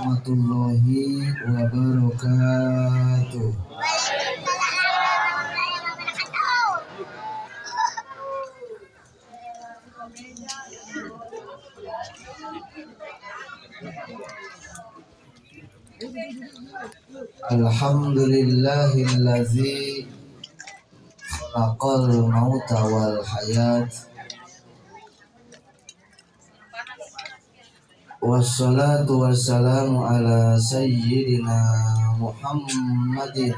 warahmatullahi wabarakatuh. Alhamdulillahillazi khalaqal mauta wal hayat, wassalatu wassalamu ala sayyidina Muhammadin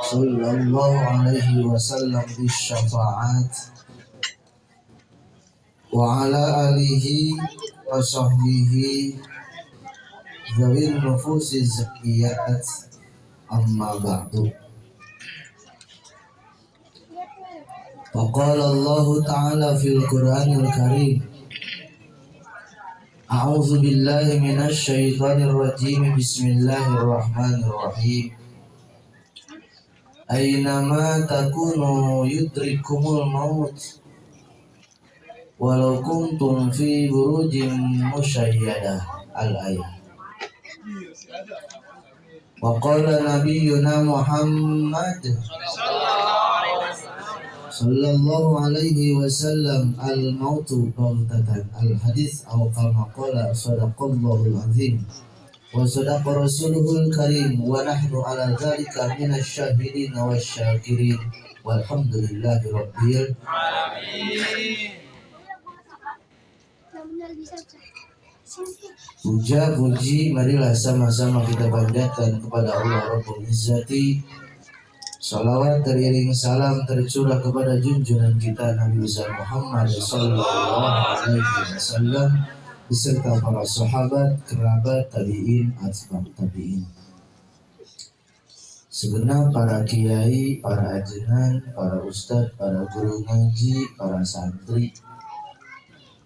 sallallahu alaihi wasallam bisyafa'at wa ala alihi wa sahbihi zawil nufusi zakiyat, amma ba'du. Faqala Allah ta'ala fil Qur'anil Karim, a'udzu billahi minasy syaithanir rajim, bismillahirrahmanirrahim. Aynama takunu yudrikumul maut walau kuntum fi burujin musyayyadah. Al-ayah. Wa qala nabiyyuna Muhammad sallallahu alaihi wasallam, al-mautu baghtatan. Al-hadits atau kama qala sadaqallahul azim wa sadaqa rasuluhul karim wa nahnu ala dzalika minasy syahidin wasyakirin walhamdulillahi rabbil alamin. Puja puji marilah sama-sama kita panjatkan kepada Allah Rabbul Izzati. Salawat teriring salam tercurah kepada junjungan kita Nabi besar Muhammad sallallahu alaihi wasallam beserta para sahabat, kerabat, tabi'in, atba'ut tabi'in. Segenap para kiai, para ajenan, para ustadz, para guru ngaji, para santri,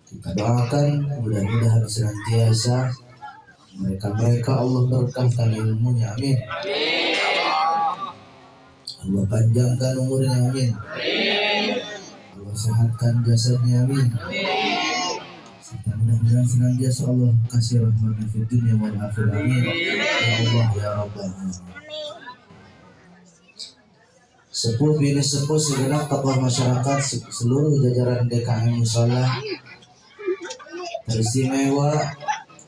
kita doakan mudah-mudahan senantiasa mereka Allah berkahkan ilmunya, amin. Allah panjangkan umurnya, amin. Allah sehatkan jasadnya, amin. Serta mudah-mudahan senantiasa Allah kasih rahmatnya di dunia wal akhirah, amin. Ya Allah ya Rabbal alamin. Sepuh bini sepuh segenap tokoh masyarakat seluruh jajaran DKM Mushola, teristimewa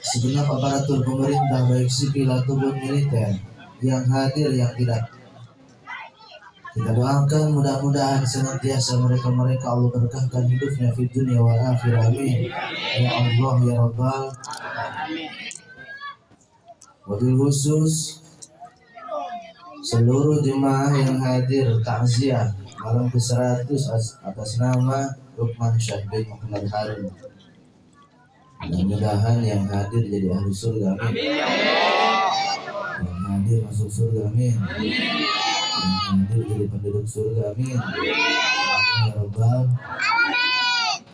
segenap aparatur pemerintah baik sipil ataupun militer yang hadir yang tidak. Kita doakan mudah-mudahan senantiasa mereka Allah berkahkan hidupnya di dunia wal akhirah, amin. Ya Allah ya Rabbal alamin. Wabil khusus seluruh jemaah yang hadir takziah malam ke-100 atas nama Lukman Syah bin Muhammad Harun. Mudah-mudahan yang hadir jadi ahli surga, amin. Yang hadir masuk surga, amin. Yang hadir jadi penduduk surga, amin. Ya Rabbal,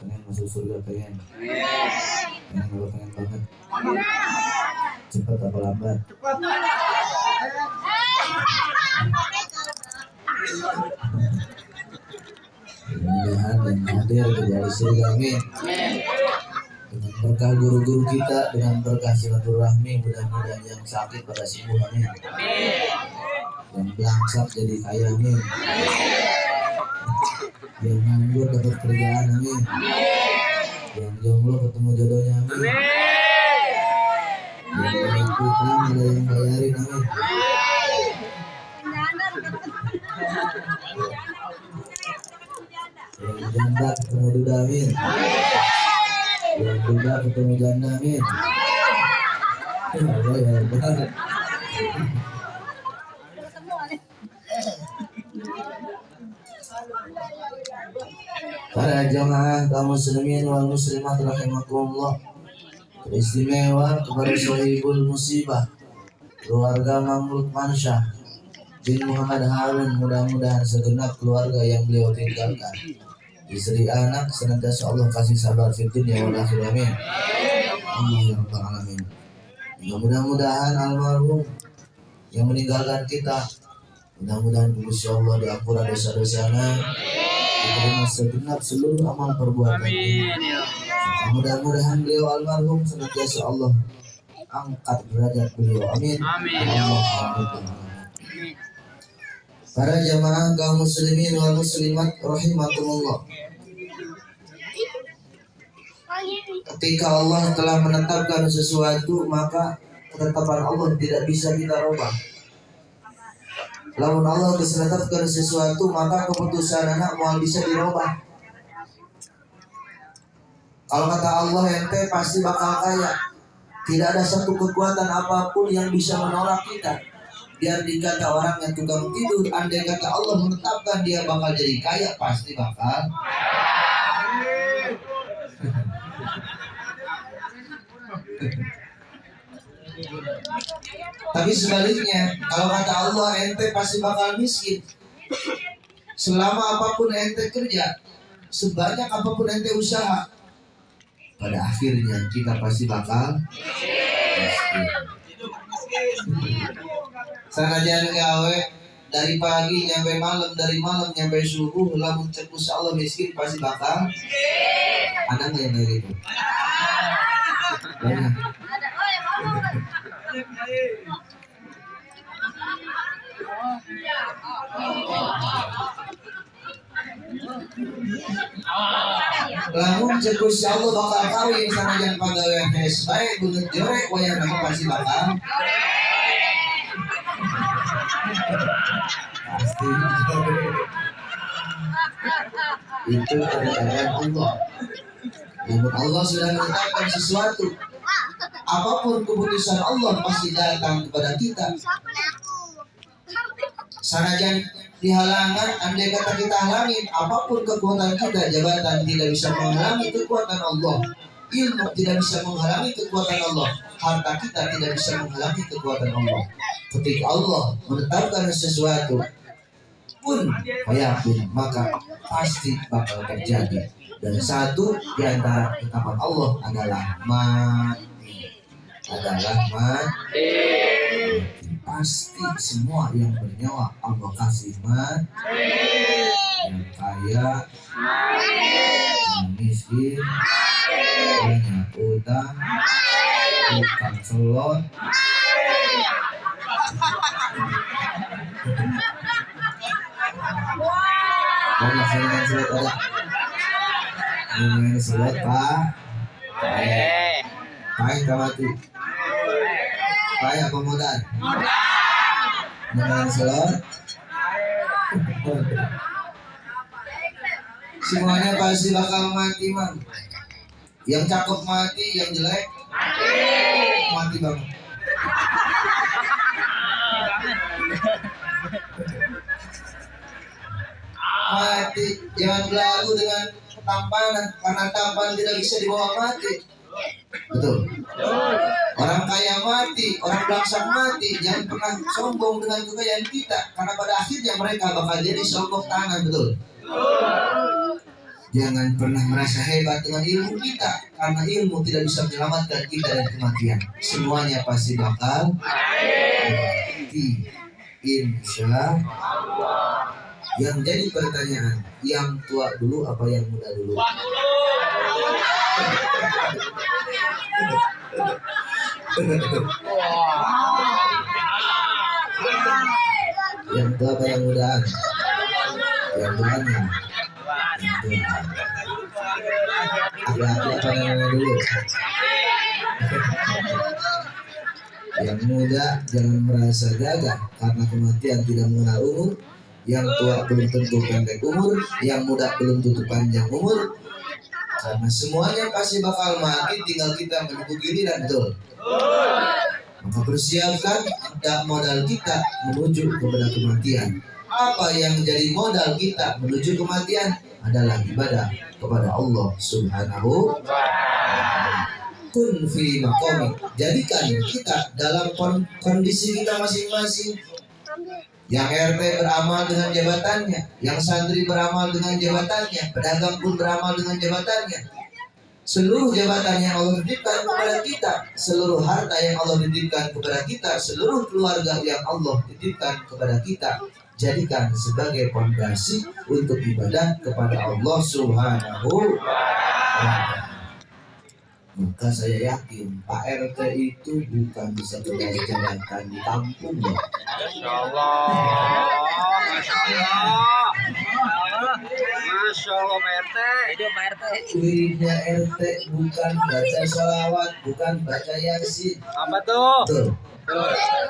pengen masuk surga, pengen kalau pengen banget. Cepat apa lambat? Cepat. Mudah-mudahan yang hadir jadi ahli surga, amin. Dengan berkah guru-guru kita, dengan berkah silaturahmi, mudah-mudahan yang sakit pada sembuh, amin. Yang belangsat jadi kaya, amin. Yang nganggur dapat kerjaan, amin. Yang jomblo ketemu jodohnya, amin. Yang punya utang ada yang bayarin, amin. Yang janda ketemu duda, amin. Yang duda ketemu janda, amin. Allah ya benar. Para jamaah kaum muslimin wal muslimat rahimakumullah, teristimewa kepada sahibul musibah keluarga Mamluk Mansyah bin Muhammad Harun, mudah-mudahan segenap keluarga yang beliau tinggalkan, istri anak senantiasa Allah kasih sabar di dunia wal akhirah, amin. Amin ya rabbal alamin. Mudah-mudahan almarhum yang meninggalkan kita, mudah-mudahan Gusti Allah diampuni dosa-dosanya, diterima segenap seluruh amal perbuatan. Mudah-mudahan beliau almarhum senantiasa Allah angkat derajat beliau. Amin. Ya Allah. Para jamaah kaum muslimin wal muslimat rahimakumullah. Ketika Allah telah menetapkan sesuatu, maka ketetapan Allah tidak bisa kita rubah. Lamun Allah telah menetapkan sesuatu, maka keputusan anak mau bisa dirubah. Kalau kata Allah ente pasti bakal kaya, tidak ada satu kekuatan apapun yang bisa menolak kita. Biar dikata orang yang tukang tidur, andai kata Allah menetapkan dia bakal jadi kaya, pasti bakal. Tapi sebaliknya, kalau kata Allah ente pasti bakal miskin. Selama apapun ente kerja, sebanyak apapun ente usaha, pada akhirnya kita pasti bakal miskin. Sanajan gawe dari pagi nyampe malam, dari malam nyampe subuh, lamun cekus Allah miskin pasti bakal. Ada nggak yang kayak gitu? Banyak. Lamun cekus Allah bakal kawin sanajan pagawean beres bae beungeut jorek wayah nama pasti bakal. Pasti itu kedatangan Allah. Namun Allah sudah menetapkan sesuatu, apapun keputusan Allah pasti datang kepada kita. Sanajan dihalangan, andai kata kita halangin, apapun kekuatan kita, jabatan tidak bisa menghalangi kekuatan Allah, ilmu tidak bisa menghalangi kekuatan Allah, harta kita tidak bisa menghalangi kekuatan Allah. Ketika Allah menetapkan sesuatu pun fayakun, maka pasti bakal terjadi. Dan satu di antara ketetapan Allah adalah mati. Pasti semua yang bernyawa Allah kasih mati. Yang kaya, yang miskin, banyak utang, tukang selot. Banyak yang selot ada. Ngomongin selot pak. Pakai kamati. Pakai apa modal? Ngomongin selot. Semuanya pasti bakal mati man. Yang cakep mati, yang jelek mati banget. Mati, jangan berlagu dengan tampanan, karena tampan tidak bisa dibawa mati. Betul. Orang kaya mati, orang belangsak mati. Jangan pernah sombong dengan kekayaan kita, karena pada akhirnya mereka bakal jadi sombong tangan. Betul. Jangan pernah merasa hebat dengan ilmu kita, karena ilmu tidak bisa menyelamatkan kita dari kematian. Semuanya pasti bakal mati, insya Allah. Yang jadi pertanyaan, yang tua dulu apa yang muda dulu? Yang tua apa yang muda? Yang tuanya. Laki-laki apa yang dulu? Yang muda jangan merasa gagah karena kematian tidak mengenal umur. Yang tua belum tentu pendek umur, yang muda belum tentu panjang umur. Karena semuanya pasti bakal mati, tinggal kita menunggu giliran. Betul. Maka persiapkan modal kita menuju kepada kematian. Apa yang menjadi modal kita menuju kematian adalah ibadah kepada Allah Subhanahu wa ta'ala. Kun fi maqami, jadikan kita dalam kondisi kita masing-masing. Yang RT beramal dengan jabatannya, yang santri beramal dengan jabatannya, pedagang pun beramal dengan jabatannya. Seluruh jabatan yang Allah titipkan kepada kita, seluruh harta yang Allah titipkan kepada kita, seluruh keluarga yang Allah titipkan kepada kita, jadikan sebagai fondasi untuk ibadah kepada Allah Subhanahu wa ta'ala. Maka saya yakin Pak RT itu bukan bisa berjalan di kampung ya. Masya Allah, Masya Allah, Masya Allah Pak RT. Hidup Pak RT. Cirinya RT bukan baca sholawat, bukan baca yasin. Apa tuh? Betul.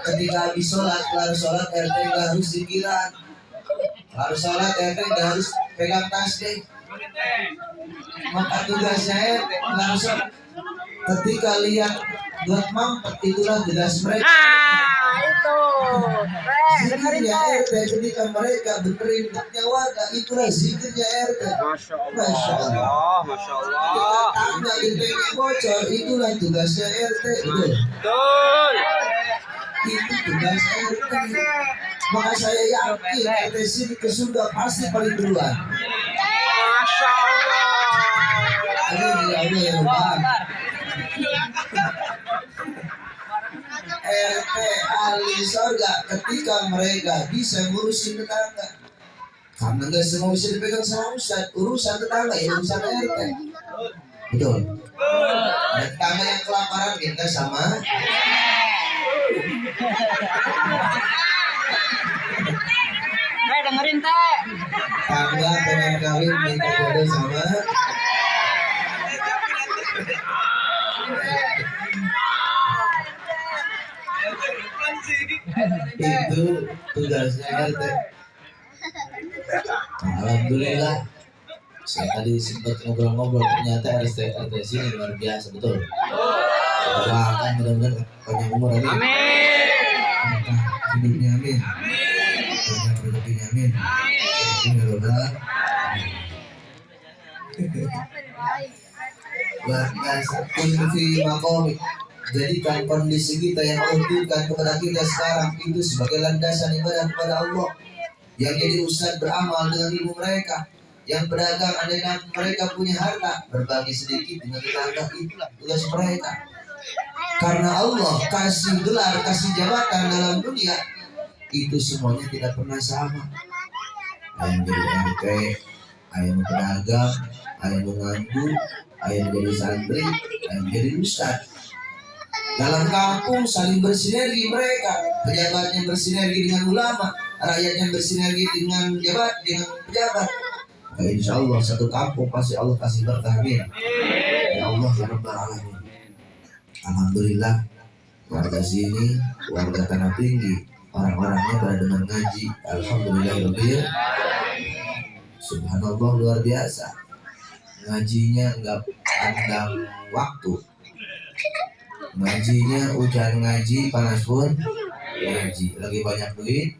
Ketika habis sholat, kelar sholat RT nggak harus zikiran. Kelar sholat RT nggak harus pegang tasbih. Maka tugasnya RT kelar sholat. Ketika lihat buat mampet, itulah tugas mereka. Itu. Zikirnya RT ketika mereka benerin warga, itulah zikirnya RT. Masya Allah, Masya Allah. Tangga gentengnya bocor, itulah tugasnya RT. Betul. Itu tugas RT. Maka saya yakin RT sini ke surga pasti paling duluan. Masya Allah. Amin ya Allah ya Rabbal. RT ahli surga ketika mereka bisa ngurusin tetangga. Karena nggak semua bisa dipegang sama Ustaz. Urusan tetangga ya urusan RT. Betul. Ada tetangga yang kelaparan minta sama. Dengerin teh. Tetangga pengen kawin minta jodoh sama. Itu tugasnya RT. Alhamdulillah. Saya tadi sempat ngobrol-ngobrol, ternyata RT sini luar biasa, betul. Doakan mudah-mudahan panjang umur amin. Amin. Hidupnya amin. Banyak rezekinya amin. Luar biasa. Kunfi makomi. Jadikan kondisi kita yang Allah berikan kepada kita sekarang itu sebagai landasan ibadah kepada Allah. Yang jadi ustaz beramal dengan ilmu mereka, yang berdagang andaikan mereka punya harta berbagi sedikit dengan tetangga, itulah tugas mereka. Karena Allah kasih gelar, kasih jabatan dalam dunia itu semuanya tidak pernah sama. Ada yang jadi RT, ada yang berdagang, ada yang menganggur, ada yang jadi santri, ada yang jadi ustaz. Dalam kampung saling bersinergi mereka, pejabatnya bersinergi dengan ulama, rakyatnya bersinergi dengan pejabat. Nah, insya Allah satu kampung pasti Allah kasih berkah. Amin. Ya Allah ya Rabbal Alamin. Alhamdulillah warga sini, warga Tanah Tinggi, orang-orangnya pada dengar ngaji. Alhamdulillah Rabbil. Subhanallah luar biasa. Ngajinya enggak pandang waktu. Ngajinya hujan ngaji, panas pun ngaji, lagi banyak duit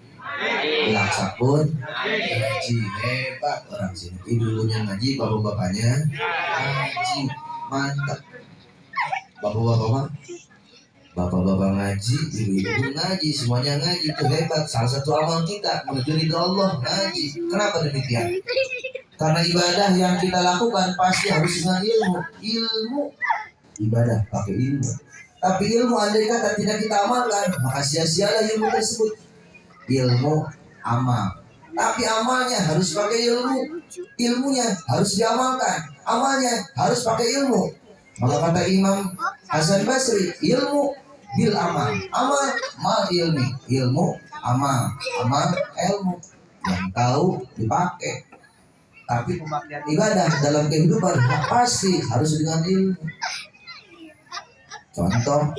laksa pun ngaji. Hebat orang sini, ibu-ibunya ngaji, bapak-bapaknya ngaji, mantap. Bapak-bapak ngaji, ibu-ibu ngaji, semuanya ngaji, itu hebat. Salah satu amal kita menuju ridho Allah ngaji. Kenapa demikian? Karena ibadah yang kita lakukan pasti harus dengan ilmu. Ibadah pakai ilmu. Tapi ilmu andai kata tidak kita amalkan, maka sia-sialah ilmu tersebut. Ilmu amal. Tapi amalnya harus pakai ilmu. Ilmunya harus diamalkan. Amalnya harus pakai ilmu. Maka kata Imam Hasan Basri, ilmu bil amal. Amal mal ilmi. Ilmu amal. Amal ilmu. Yang tahu dipakai. Tapi ibadah dalam kehidupan pasti harus dengan ilmu. Contoh,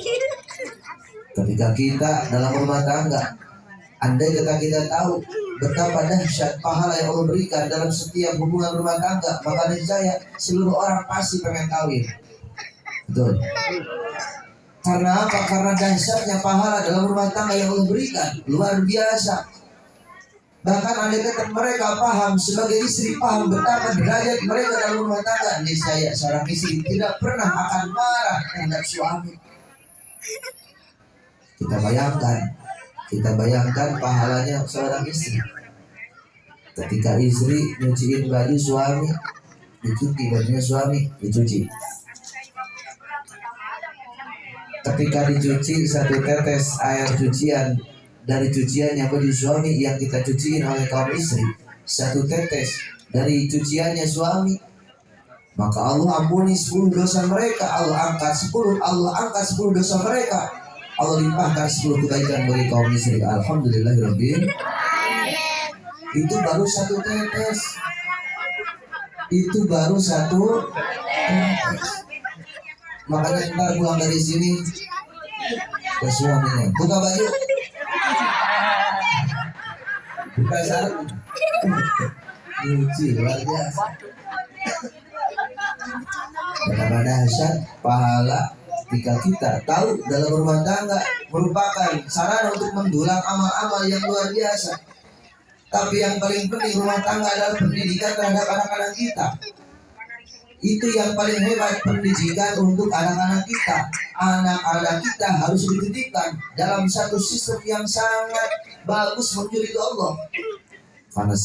ketika kita dalam rumah tangga, andai kata kita tahu betapa dahsyat pahala yang Allah berikan dalam setiap hubungan rumah tangga, maka niscaya seluruh orang pasti pengen kawin. Betul. Karena apa? Karena dahsyatnya pahala dalam rumah tangga yang Allah berikan luar biasa. Bahkan andai kata mereka paham, sebagai istri paham betapa derajat mereka dalam rumah tangga, niscaya seorang istri tidak pernah akan marah terhadap suami. Kita bayangkan pahalanya seorang istri. Ketika istri nyuciin baju suami, dicuci bajunya suami, dicuci. Ketika dicuci satu tetes air cucian dari cuciannya baju suami yang kita cuciin oleh kaum istri, satu tetes dari cuciannya suami, maka Allah ampuni 10 dosa mereka, Allah angkat 10 dosa mereka, Allah limpahkan 10 kebaikan bagi kaum muslimin. Alhamdulillahirabbil. Itu baru satu tetes. Makanya ntar pulang dari sini ke suaminya, buka baju, buka sarung, nyuci, luar biasa. Betapa dahsyat pahala ketika kita tahu dalam rumah tangga merupakan sarana untuk mendulang amal-amal yang luar biasa. Tapi yang paling penting rumah tangga adalah pendidikan terhadap anak-anak kita. Itu yang paling hebat, pendidikan untuk anak-anak kita. Anak-anak kita harus dididikan dalam satu sistem yang sangat bagus menuju ridho Allah. Karena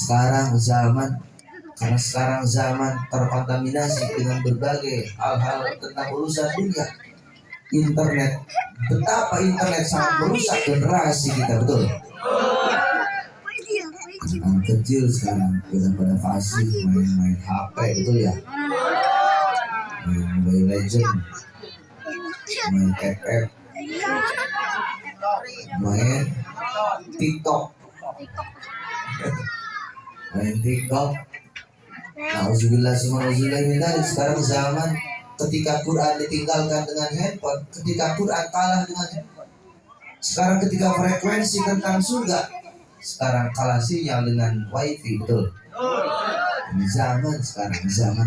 sekarang zaman terkontaminasi dengan berbagai hal-hal tentang urusan dunia. Internet, betapa internet sangat merusak generasi kita, betul? Anak kecil sekarang udah pada fasih main HP, betul ya? Main Mobile Legend, main FF, main TikTok. Nauzubillah sekarang zaman ketika Quran ditinggalkan dengan handphone, ketika Quran kalah dengan handphone. Sekarang ketika frekuensi tentang surga, sekarang kalah sinyal dengan wifi, betul? Ini zaman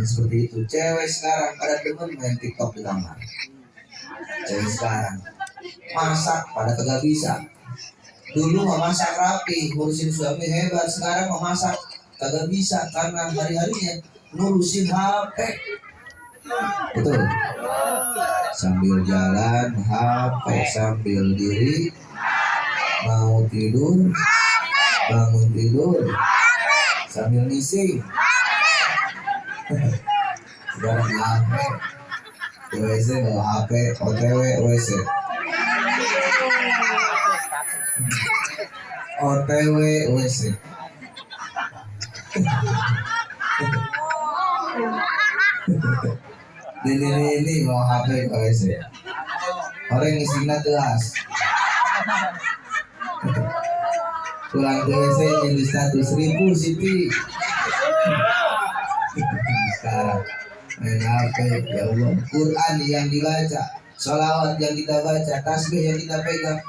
seperti itu. Cewek sekarang pada demen main TikTok di kamar. Cewek sekarang masak pada kagak bisa. Dulu mau masak rapi, ngurusin suami hebat. Sekarang mau masak kagak bisa karena hari-harinya ngurusin HP. Betul? Sambil jalan HP, sambil diri, mau tidur, bangun tidur, sambil ngisi. Sekarang HP, WC bawa HP, OTW WC, OTW WC. Ini mau HP ke WC. Orang ngisinya kelas. Pulang ke WC jadi status 1000 Siti. Sekarang main HP, ya Allah. Quran yang dibaca, sholawat yang kita baca, tasbih yang kita pegang,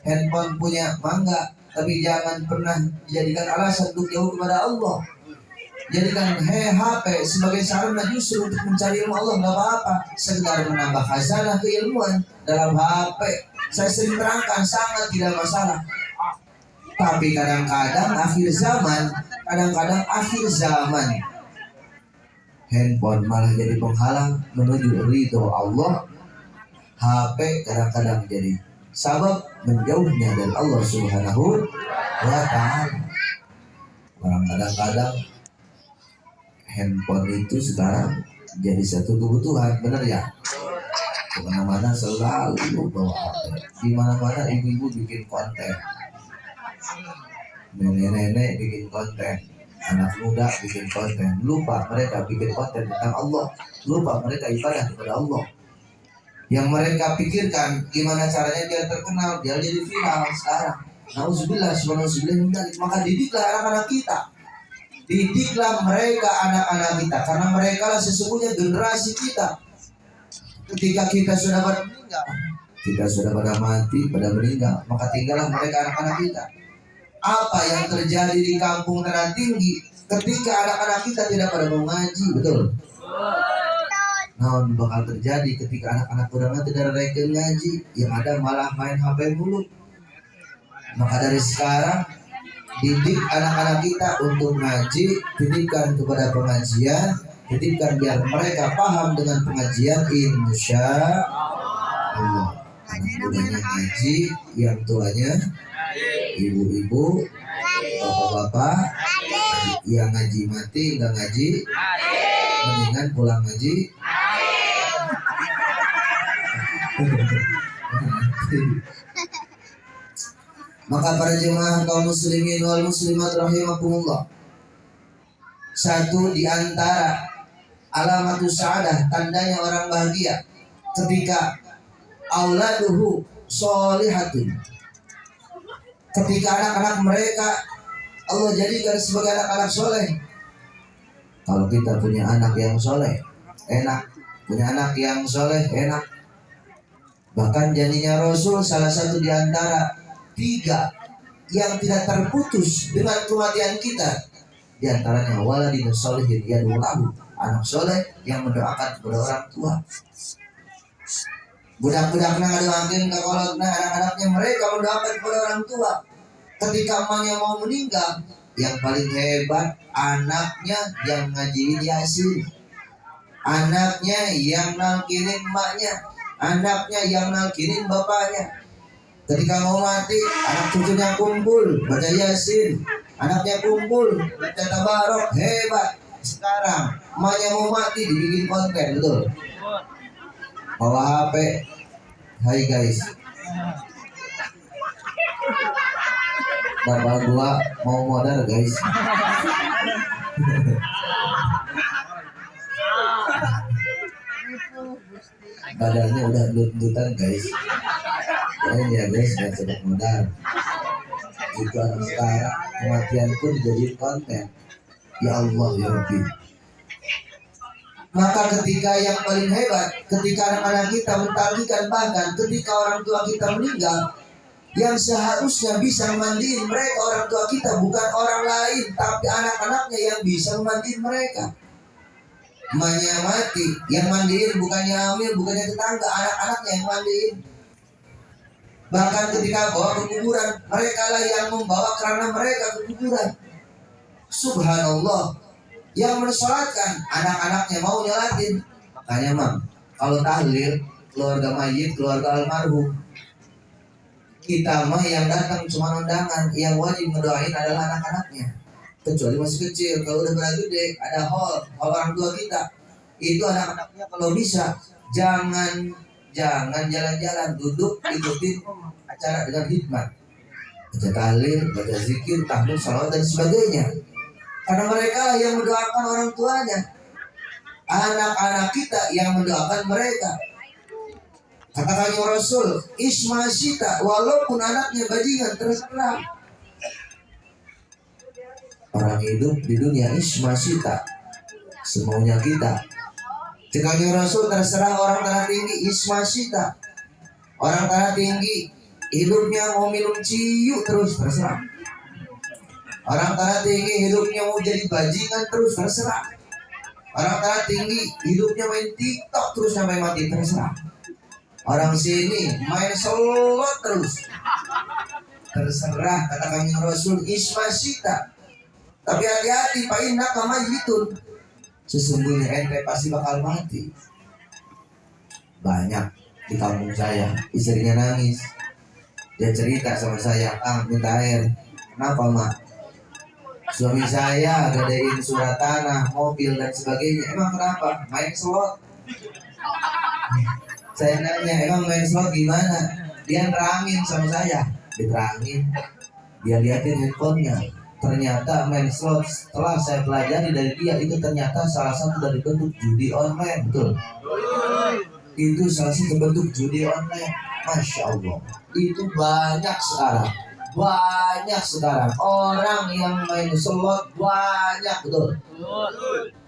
handphone punya mangga, tapi jangan pernah dijadikan alasan untuk jauh kepada Allah. Jadikan HP sebagai sarana justru untuk mencari ilmu Allah, nggak apa-apa. Sekedar menambah khazanah keilmuan dalam HP, saya sering terangkan sangat tidak masalah. Tapi kadang-kadang akhir zaman handphone malah jadi penghalang menuju ridho Allah. HP kadang-kadang jadi sabab menjauhnya dari Allah Subhanahu wa Ta'ala. Orang kadang-kadang handphone itu sekarang jadi satu kebutuhan, benar ya? Kemana-mana selalu bawa HP. Di mana-mana ibu-ibu bikin konten, nenek-nenek bikin konten, anak muda bikin konten. Lupa mereka bikin konten tentang Allah, lupa mereka ibadah kepada Allah. Yang mereka pikirkan gimana caranya biar terkenal, biar jadi viral sekarang. Nauzubillah, maka didiklah anak-anak kita. Didiklah mereka anak-anak kita, karena mereka lah sesungguhnya generasi kita. Ketika kita sudah meninggal, kita sudah pada mati, pada meninggal, maka tinggallah mereka anak-anak kita. Apa yang terjadi di kampung Tanah Tinggi ketika anak-anak kita tidak pada mau ngaji, betul? Nah, bakal terjadi ketika anak-anak udah mati dari reken ngaji, yang ada malah main HP mulu. Maka dari sekarang didik anak-anak kita untuk ngaji, didikkan kepada pengajian, didikkan biar mereka paham dengan pengajian, insya Allah. Anak mudanya ngaji, yang tuanya ibu-ibu, bapak-bapak, yang ngaji mati nggak ngaji, mendingan pulang ngaji. Maka para jemaah kaum muslimin wal muslimat rahimakumullah, satu di antara alamatus sa'adah, tandanya orang bahagia ketika auladuhu sholihatun, ketika anak-anak mereka Allah jadikan sebagai anak-anak soleh. Kalau kita punya anak yang soleh, enak. Punya anak yang soleh, enak. Bahkan janjinya Rasul, salah satu di antara 3 yang tidak terputus dengan kematian kita, di antaranya waladin sholihin yad'u lahu, anak soleh yang mendoakan kepada orang tua. Budak-budaknya ngadoakeun ka kolotna, anak-anaknya mereka mendoakan kepada orang tua. Ketika emaknya mau meninggal, yang paling hebat anaknya yang ngajiin Yasin, anaknya yang nalkinin emaknya, anaknya yang nalkinin bapaknya. Ketika mau mati, anak cucunya kumpul baca Yasin, anaknya kumpul baca tabarok, hebat. Sekarang emaknya mau mati dibikin konten, betul? Bawa HP, hai guys, bapak gua mau modal guys. Badannya udah lut-lutan guys. Kalian ya guys, gak sedang modal. Itu anak sekarang kematian pun dijadiin konten. Ya Allah ya Rabbi. Maka ketika yang paling hebat, ketika anak-anak kita mentagihkan, bahkan ketika orang tua kita meninggal, yang seharusnya bisa memandiin mereka orang tua kita bukan orang lain, tapi anak-anaknya yang bisa memandiin mereka. Emaknya mati, yang mandiin bukannya Amir, bukannya tetangga, anak-anaknya yang mandiin. Bahkan ketika bawa ke kuburan, mereka lah yang membawa karena mereka ke kuburan. Subhanallah, yang mensolatkan anak-anaknya mau nyolatin. Makanya mam, kalau tahlil keluarga mayit, keluarga almarhum, kita mah yang datang cuma undangan, yang wajib ngedoain adalah anak-anaknya. Kecuali masih kecil, kalau udah gede ada hall orang tua kita, itu anak-anaknya kalau bisa jangan jalan-jalan, duduk ikutin acara dengan hikmat, baca tahlil, baca zikir, tahmid, salawat dan sebagainya. Karena mereka lah yang mendoakan orang tuanya, anak-anak kita yang mendoakan mereka. Katakannya Rasul, isma syita, walaupun anaknya bajingan terserah. Orang hidup di dunia isma syita, semaunya kita. Katakannya Rasul, terserah orang tanah tinggi isma syita. Orang tanah tinggi hidupnya mau minum ciu terus, terserah. Orang tanah tinggi hidupnya mau jadi bajingan terus, terserah. Orang tanah tinggi hidupnya main TikTok terus sampai mati, terserah. Orang sini main sholat terus, terserah. Katakan Rasul isma syita. Tapi hati-hati, fa innaka mayyitun, sesungguhnya ente pasti bakal mati. Banyak di kampung saya, istrinya nangis. Dia cerita sama saya, minta air. Kenapa mak? Suami saya gadein surat tanah, mobil dan sebagainya. Emang kenapa? Main slot. Saya nanya, emang main slot gimana? Dia nerangin sama saya, diterangin. Dia liatin handphonenya. Ternyata main slot, setelah saya pelajari dari dia, itu ternyata salah satu dari bentuk judi online, betul? Itu salah satu bentuk judi online. Masya Allah, itu banyak sekarang orang yang main slot, banyak, betul?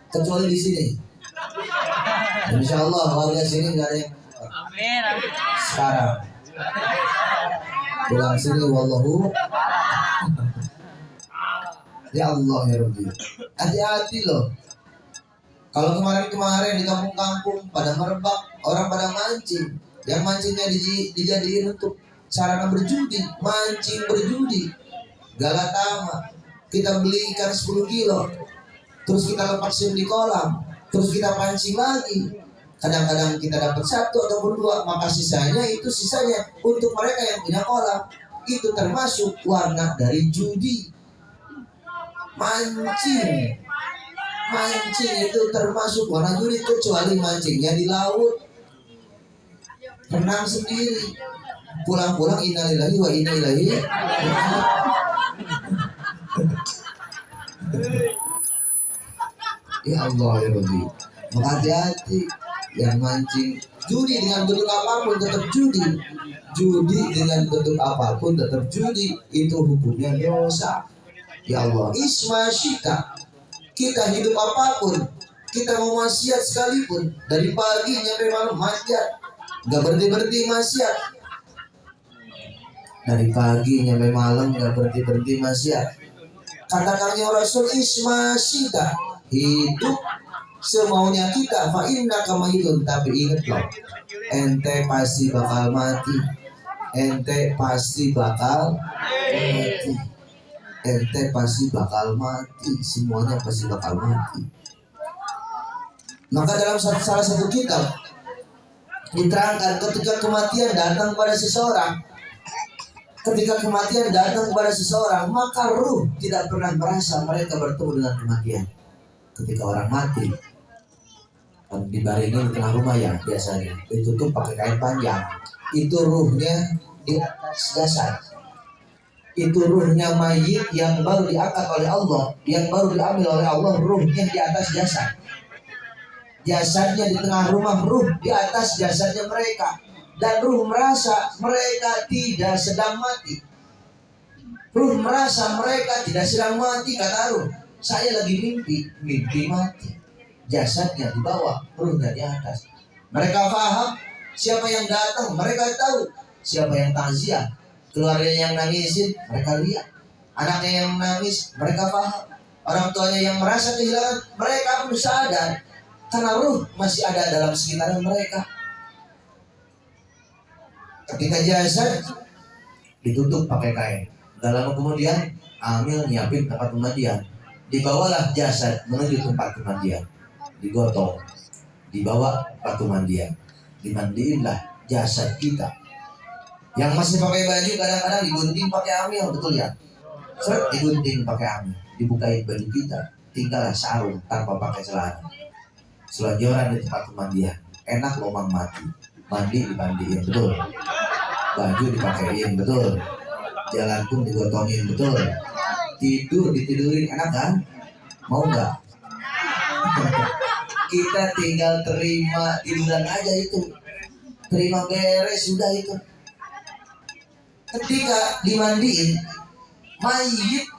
Kecuali di sini. Insya Allah warga sini nggak ada yang sekarang. Pulang sini wallahu. Ya Allah ya Rabbi, hati-hati loh. Kalau kemarin di kampung-kampung pada merebak, orang pada mancing. Yang mancingnya dijadiin untuk sarana berjudi, mancing berjudi. Galatama, kita beli ikan 10 kilo, terus kita lepasin di kolam, terus kita pancing lagi. Kadang-kadang kita dapat 1 ataupun 2, maka sisanya untuk mereka yang punya kolam. Itu termasuk warna dari judi. Mancing itu termasuk warna judi, kecuali mancingnya di laut, renang sendiri, pulang-pulang innalillahi wa inna ilaihi raji'un. Ya Allah ya Rabbi. Maka hati-hati yang mancing judi dengan bentuk apapun tetap judi. Judi dengan bentuk apapun tetap judi, itu hukumnya dosa. Ya Allah, ismasyita, kita hidup apapun, kita mau maksiat sekalipun, dari pagi sampai malam maksiat, nggak berhenti maksiat. Dari pagi sampai malam nggak berhenti maksiat. Katakannya Rasul, ismasyita, hidup semaunya kita, fa inna kamayitun, tapi ingat loh, ente pasti bakal mati. Ente pasti bakal mati. Ente pasti bakal mati. Semuanya pasti bakal mati. Maka dalam salah satu kitab diterangkan, ketika kematian datang pada seseorang, maka ruh tidak pernah merasa mereka bertemu dengan kematian. Ketika orang mati, dibaringin di tengah rumah ya biasanya, ditutup pakai kain panjang, itu ruhnya di atas jasad. Itu ruhnya mayit yang baru diangkat oleh Allah, yang baru diambil oleh Allah, ruhnya di atas jasad. Jasadnya di tengah rumah, ruh di atas jasadnya mereka. Dan ruh merasa mereka tidak sedang mati. Ruh merasa mereka tidak sedang mati, kata ruh. Saya lagi mimpi mati. Jasadnya di bawah, ruhnya di atas. Mereka paham siapa yang datang, mereka tahu siapa yang takziah. Keluarganya yang nangisin, mereka lihat. Anaknya yang nangis, mereka paham. Orang tuanya yang merasa kehilangan, mereka pun sadar. Karena ruh masih ada dalam sekitaran mereka. Ketika jasad ditutup pakai kain, gak lama kemudian Amil nyiapin tempat pemandian. Dibawalah jasad menuju tempat pemandian, digotong, dibawa batu mandian, dimandiinlah jasad kita. Yang masih pakai baju kadang-kadang digunting pakai Amil, betul ya? Seret digunting pakai Amil, dibukain baju kita, tinggallah sarung tanpa pakai celana. Selanjoran di tempat pemandian, enak lomang mati, mandi dimandiin, betul. Baju dipakein, betul. Jalan pun digotongin, betul. Tidur ditidurin, enak kan? Mau nggak? Kita tinggal terima tiduran aja itu, terima beres sudah itu. Ketika dimandiin, mayit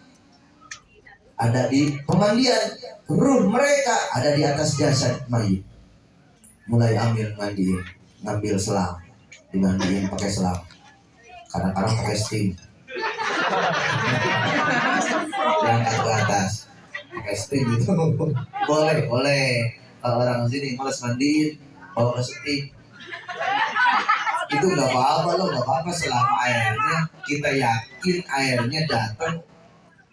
ada di pemandian, ruh mereka ada di atas jasad mayit. Mulai ambil mandiin, ngambil selang, dimandiin pakai selang, kadang-kadang pakai steam, diangkat ke atas pakai steam itu boleh. Kalau orang sini malas mandiin, bawa ke steam, itu nggak apa-apa loh, nggak apa-apa selama airnya kita yakin airnya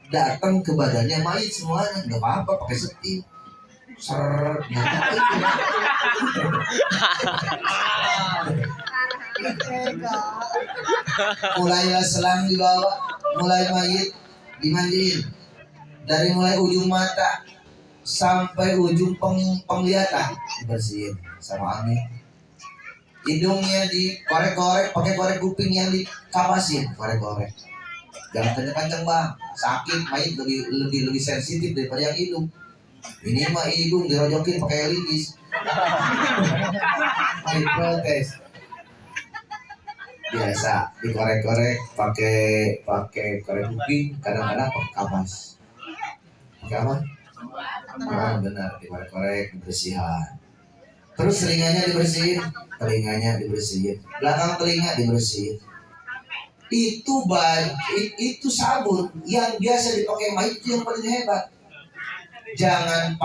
datang ke badannya mayit semuanya, nggak apa-apa pakai steam. Seret, mulailah selang dibawa, mulai mayit dimandiin, dari mulai ujung mata sampai ujung penglihatan dibersihin sama angin. Hidungnya dikorek-korek pakai korek kuping yang dikapasin, korek-korek. Jangan kenceng-kenceng bang, sakit, mayit lebih sensitif daripada yang hidung. Ini mah hidung dirojokin pakai lilin. Mayit protes. Biasa dikorek-korek pakai korek kuping, kadang-kadang pakai kapas. Pakai apa? Benar, dikorek-korek, dibersihan. Terus telinganya dibersihin, belakang telinga dibersihin. Itu sabun yang biasa dipakai mayit yang paling hebat. Jangan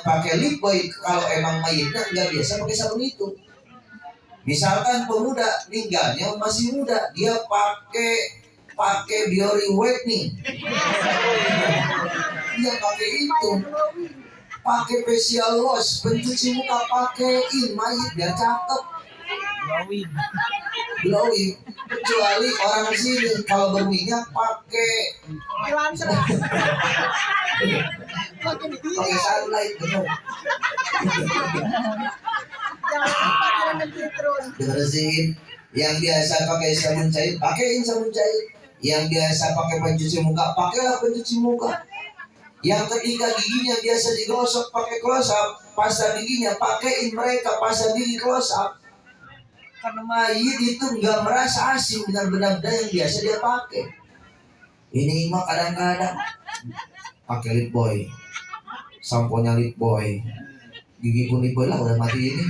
pakai lip boy kalau emang mayitnya nggak biasa pakai sabun itu. Misalkan pemuda meninggalnya masih muda, dia pakai Biore Whitening, dia pakai itu. Pakai facial wash, pencuci muka pakein mayit biar cakep, glowing. Kecuali orang sini kalau berminyak pakai sunlight, bener. Dibersihin. Yang biasa pakai sabun cair, pakein sabun cair. Yang biasa pakai pencuci muka, pakailah pencuci muka. Yang ketika giginya biasa digosok pakai close up, pasang giginya, pakein mereka pasang gigi close up. Karena mayit itu nggak merasa asing dengan benda-benda yang biasa dia pakai. Ini mah kadang-kadang pakai lip boy, samponya lip boy, gigi pun lip boy lah udah mati ini.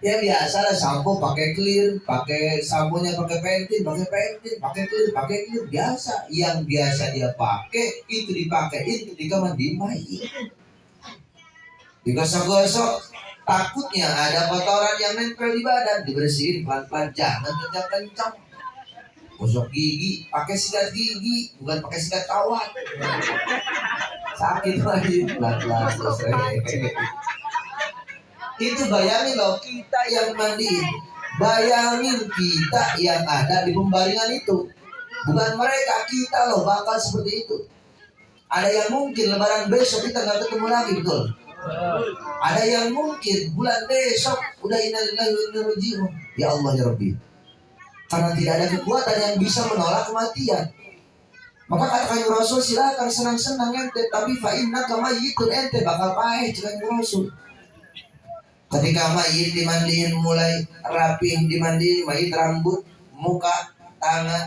Ya biasa lah, sampo pakai clear, pakai samponya pakai pentin, pakai clear biasa. Yang biasa dia pakai itu dipakein ketika mandi mayit. Digosok-gosok, takutnya ada kotoran yang nempel di badan, dibersihin pelan-pelan, jangan kencang-kencang. Gosok gigi, pakai sikat gigi, bukan pakai sikat kawat. Sakit lagi, pelan-pelan selesai. Itu bayangin loh, kita yang mandiin, bayangin kita yang ada di pembaringan itu. Bukan mereka, kita loh bakal seperti itu. Ada yang mungkin lebaran besok kita gak ketemu lagi, betul? Ada yang mungkin bulan besok udah innalillahi wa inna ilaihi raji'un. Ya Allah ya Rabbi, karena tidak ada kekuatan yang bisa menolak kematian. Maka katakan Rasul, silakan senang-senang ente, tapi fa innaka mayyitun, ente bakal pahit dengan Rasul. Ketika mayit dimandiin, mulai rapih dimandiin, mayit rambut, muka, tangan,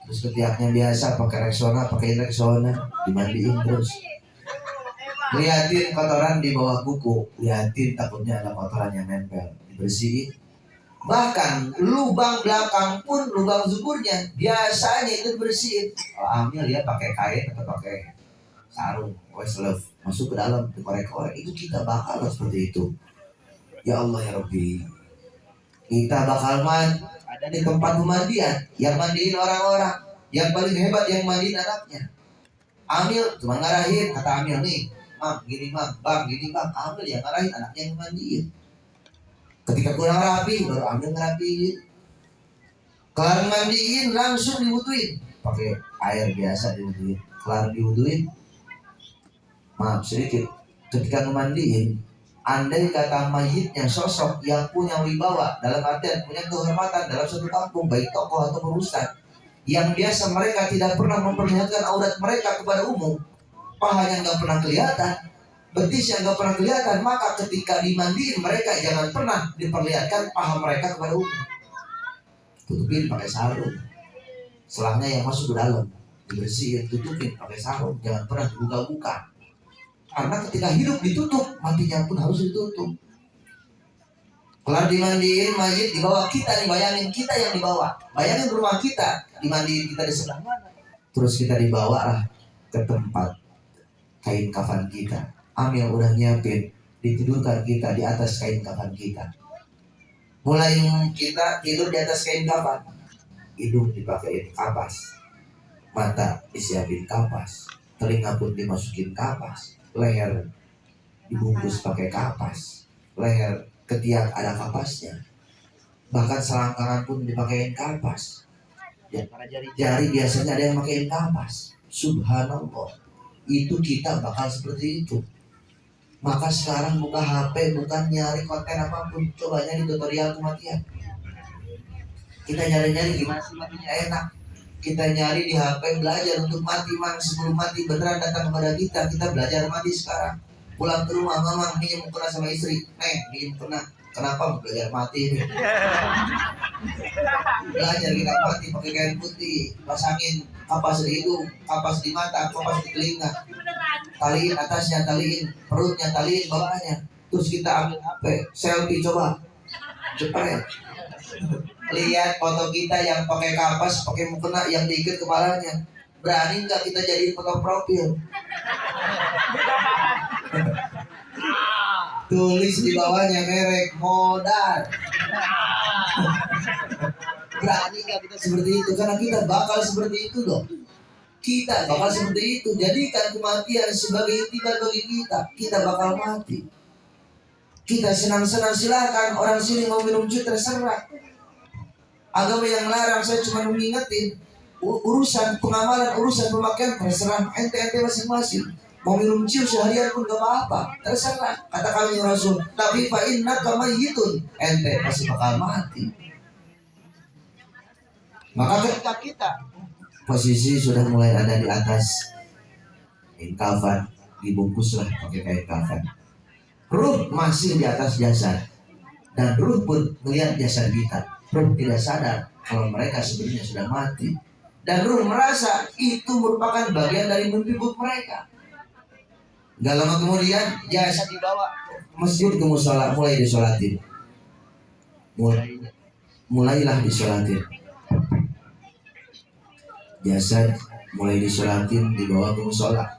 terus ketiaknya biasa pakai Rexona, dimandiin terus. Lihatin kotoran di bawah kuku, lihatin takutnya ada kotoran yang nempel, dibersihin. Bahkan lubang belakang pun, lubang zuburnya biasanya itu dibersihin. Kalau hamil ya pakai kain atau pakai sarung, Westlife, masuk ke dalam, dikorek-korek. Itu kita bakal seperti itu. Ya Allah ya Rabbi, kita bakal ada di tempat pemandian, yang mandiin orang-orang, yang paling hebat yang mandiin anaknya. Amil cuma ngarahin, kata Amil nih, mam gini mam, bang gini bang. Amil yang ngarahin, anaknya yang mandiin. Ketika kurang rapi, baru Amil ngerapiin. Kelar mandiin langsung diwuduin, pakai air biasa diwuduin. Kelar diwuduin, maaf sedikit, ketika ngemandiin, andai kata mayitnya sosok yang punya wibawa, dalam artian punya kehormatan dalam suatu kampung, baik tokoh atau perusahaan, yang biasa mereka tidak pernah memperlihatkan aurat mereka kepada umum, pahanya nggak pernah kelihatan, betisnya nggak pernah kelihatan, maka ketika dimandiin mereka jangan pernah diperlihatkan paha mereka kepada umum. Tutupin pakai sarung, selangnya yang masuk ke dalam dibersihin, tutupin pakai sarung, jangan pernah dibuka-buka. Karena ketika hidup ditutup, matinya pun harus ditutup. Kelar dimandiin mayit, dibawa kita nih, bayangin kita yang dibawa. Bayangin rumah kita, dimandiin kita di sebelah mana. Terus kita dibawa lah ke tempat kain kafan kita. Amil udah nyiapin, ditidurkan kita di atas kain kafan kita. Mulai kita tidur di atas kain kafan, hidung dipakein kapas, mata disiapin kapas, telinga pun dimasukin kapas, leher dibungkus pakai kapas, leher ketiak ada kapasnya, bahkan selangkangan pun dipakein kapas. Ya, para jari-jari biasanya ada yang pakein kapas. Subhanallah, itu kita bakal seperti itu. Maka sekarang buka HP bukan nyari konten apapun, coba nyari tutorial kematian. Kita nyari-nyari gimana sih matinya enak. Kita nyari di HP, belajar untuk mati, mang. Sebelum mati beneran datang kepada kita, kita belajar mati sekarang. Pulang ke rumah, mamang minjem mukena sama istri, minjem mukena. Kenapa mau belajar mati ini? Belajar kita mati pakai kain putih, pasangin kapas di hidung, kapas di mata, kapas di telinga, taliin atasnya, taliin perutnya, taliin bawahnya. Terus kita ambil HP, selfie coba, jepret. Lihat foto kita yang pakai kapas, pakai mukena yang diikat kepalanya. Berani nggak kita jadiin foto profil? Tulis di bawahnya merek modal. Berani nggak kita seperti itu? Karena kita bakal seperti itu loh. Kita bakal seperti itu. Jadikan kematian sebagai itibar bagi kita. Kita bakal mati. Kita senang-senang, silakan. Orang sini mau minum jus terserah. Agama yang larang, saya cuma mengingetin. Urusan pengamalan, urusan pemakaian terserah ente masing-masing. Mau minum cium seharian pun gak apa-apa, terserah. Kata kami Rasul, tapi fa innaka mayyitun, ente pasti bakal mati. Maka ketika kita posisi sudah mulai ada di atas kain kafan, dibungkuslah pakai kain kafan. Ruh masih di atas jasad, dan ruh pun melihat jasad kita. Ruh tidak sadar kalau mereka sebenarnya sudah mati, dan ruh merasa itu merupakan bagian dari mimpi buruk mereka. Gak lama kemudian jasad dibawa masjid ke musola, mulai disolatin. Mulailah disolatin. Jasad mulai disolatin, dibawa ke musola.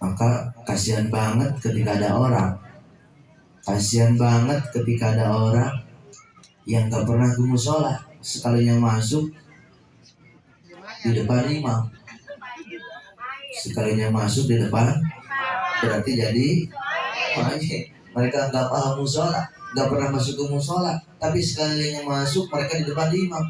Maka kasihan banget ketika ada orang, kasihan banget ketika ada orang yang gak pernah ke musola, sekalinya masuk di depan imam, sekalinya masuk di depan berarti jadi wajib. Mereka nggak paham musola, nggak pernah masuk ke musola, tapi sekalinya masuk mereka di depan imam.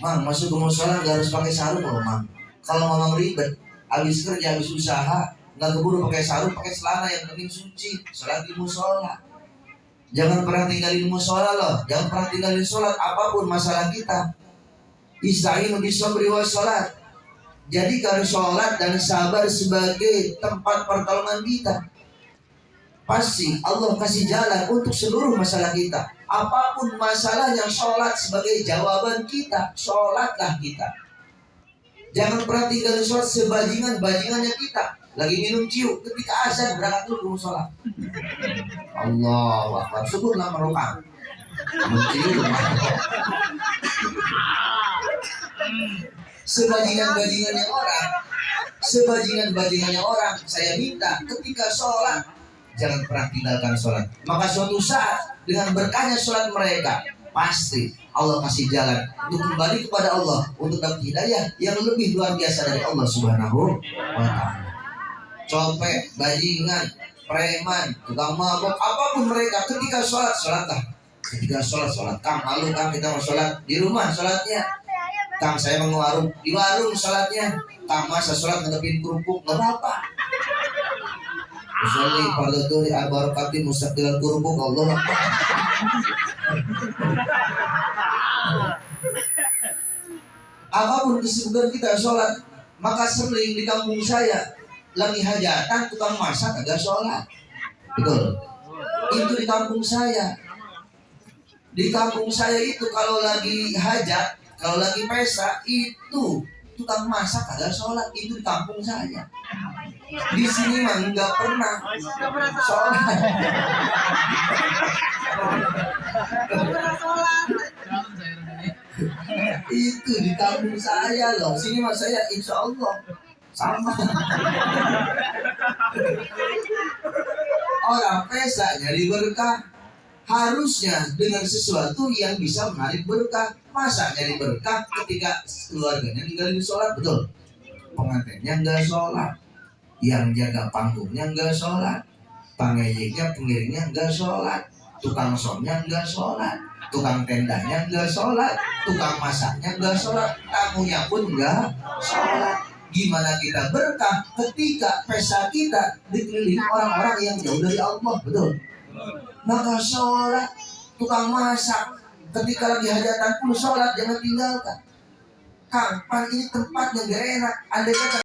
Mang, masuk ke musola nggak harus pakai sarung loh, Mang. Kalau Mamang ribet, habis kerja, habis usaha, nggak keburu pakai sarung, pakai celana yang penting suci, sholat di musola. Jangan pernah tinggalin musola loh, jangan pernah tinggalin sholat apapun masalah kita. Ista'inu bisabri wa sholat. Jadikan sholat dan sabar sebagai tempat pertolongan kita. Pasti Allah kasih jalan untuk seluruh masalah kita. Apapun masalahnya, sholat sebagai jawaban kita. Sholatlah kita. Jangan pernah tinggalin sholat sebajingan-bajingannya kita. Lagi minum ciu, ketika azan berangkat dulu ke sholat. Allahu Akbar, syukurlah merokok. Mencium. Sebajingan-bajingannya orang, saya minta ketika sholat jangan pernah tinggalkan sholat. Maka suatu saat dengan berkahnya sholat mereka, pasti Allah kasih jalan untuk kembali kepada Allah, untuk dapat hidayah yang lebih luar biasa dari Allah Subhanahu wa ta'ala. Copet, bajingan, preman, tukang mabok, apapun mereka, ketika sholat, sholatlah. Ketika sholat. Kang, malu Kang, kita mau sholat di rumah sholatnya. Kang, saya mau warung, di warung sholatnya. Kang, masa sholat ngadepin kerupuk, gak apa-apa. Usolli fardhu al-barakati mustaqbilal kerupuk, Allah Akbar. Apapun kesibukan kita sholat, maka sering di kampung saya lagi hajatan, tukang masak agak sholat. Betul. Itu di kampung saya. Di kampung saya itu kalau lagi hajat, kalau lagi pesta, itu tukang masak agak sholat. Itu di kampung saya. Di sini mah nggak pernah sholat. Itu di kampung saya loh. Sini mah saya insya Allah sama. Orang pesta nyari berkah, harusnya dengan sesuatu yang bisa menarik berkah. Masa nyari berkah ketika keluarganya ninggalin sholat? Betul. Pengantinnya nggak sholat, yang jaga panggungnya nggak sholat, pengejeknya, pengiringnya nggak sholat, tukang somnya nggak sholat, tukang tendanya nggak sholat, tukang masaknya nggak sholat, tamunya pun nggak sholat. Gimana kita berkah ketika pesta kita dikelilingi orang-orang yang jauh dari Allah? Betul. Maka sholat, tukang masak, ketika lagi hajatan pun sholat, jangan tinggalkan. Kang, pan ini tempat yang gak enak. Andai kata